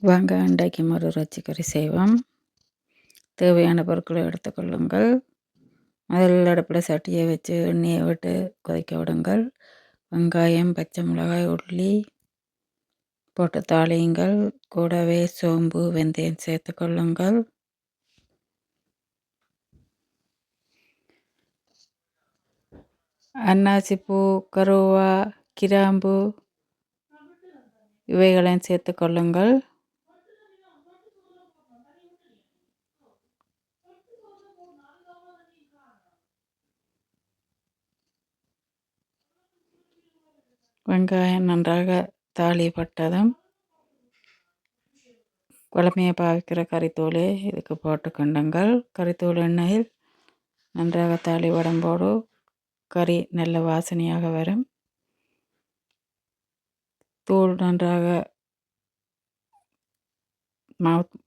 வாங்க இன்றைக்கு ஒரு இறைச்சிக்கறி செய்வோம். தேவையான பொருட்களை எடுத்துக்கொள்ளுங்கள். முதலில் அடுப்பில் சட்டியை வச்சு எண்ணெயை விட்டு கொதிக்க விடுங்கள். வெங்காயம், பச்சை மிளகாய், உள்ளி போட்டு தாளியுங்கள். கூடவே சோம்பு, வெந்தயம் சேர்த்துக்கொள்ளுங்கள். அன்னாசிப்பூ, கருவா, கிராம்பு இவைகளையும் சேர்த்துக்கொள்ளுங்கள். வெங்காயம் நன்றாக தாளிப்பட்டதும் குழம்பையை பாவிக்கிற கறித்தூளை இதுக்கு போட்டு கொண்டுங்கள். கறித்தூள் எண்ணெயில் நன்றாக தாளி உடம்போடு கறி நல்ல வாசனையாக வரும். தூள் நன்றாக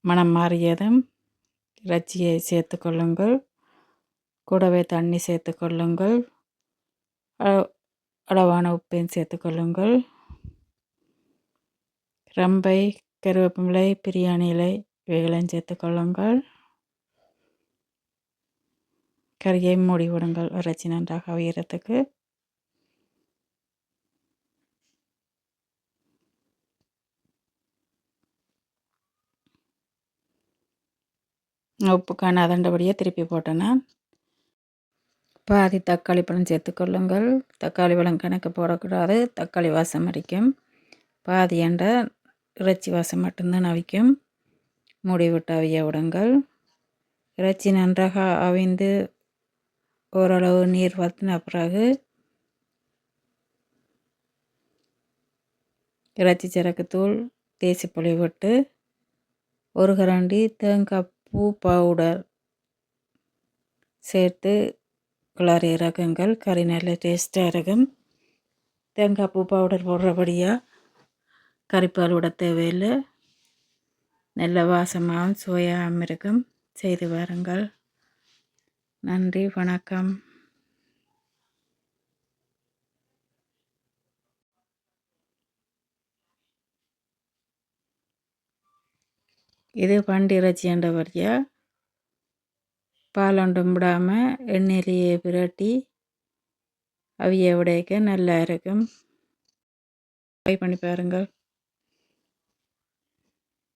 மனம் மாறியதும் இறைச்சியை சேர்த்து கொள்ளுங்கள். கூடவே தண்ணி சேர்த்து கொள்ளுங்கள். அளவான உப்பையும் சேர்த்து கொள்ளுங்கள். ரம்பை, கருவேப்பிலை, பிரியாணி இலை இவைகளையும் சேர்த்து கொள்ளுங்கள். கறியை மூடி விடுங்கள் இறைச்சி நன்றாக அவியறதுக்கு. உப்பு காணாதண்டபடியே திருப்பி போட்டேன்னா பாதி தக்காளி பழம் சேர்த்துக்கொள்ளுங்கள். தக்காளி பழம் கணக்கு போடக்கூடாது, தக்காளி வாசம் அடிக்கும். பாதி என்ற இறைச்சி வாசம் மட்டும்தான் அவிக்கும். மூடி விட்டு அவிய விடுங்கள். இறைச்சி நன்றாக அவிந்து ஓரளவு நீர் வற்றின பிறகு இறைச்சி சரக்குத்தூள், தேசிப்புளி விட்டு ஒரு கரண்டி தேங்காய் பூ பவுடர் சேர்த்து கிளறி இறக்குங்கள். கறி நல்ல டேஸ்ட்டாக இருக்கும். தேங்காய் பூ பவுடர் போடுறபடியாக கறிப்பால் விட தேவையில்லை. நல்ல வாசமாகவும் சுவையாகவும் இருக்கும். செய்து வாருங்கள். நன்றி, வணக்கம். இது பண்டி இறைச்சி என்றபடியாக பால் ஒன்றும் விடாமல் எண்ணெயிலேயே பிரட்டி அவிய உடைக்க நல்லா இருக்கும். ட்ரை பண்ணி பாருங்கள்.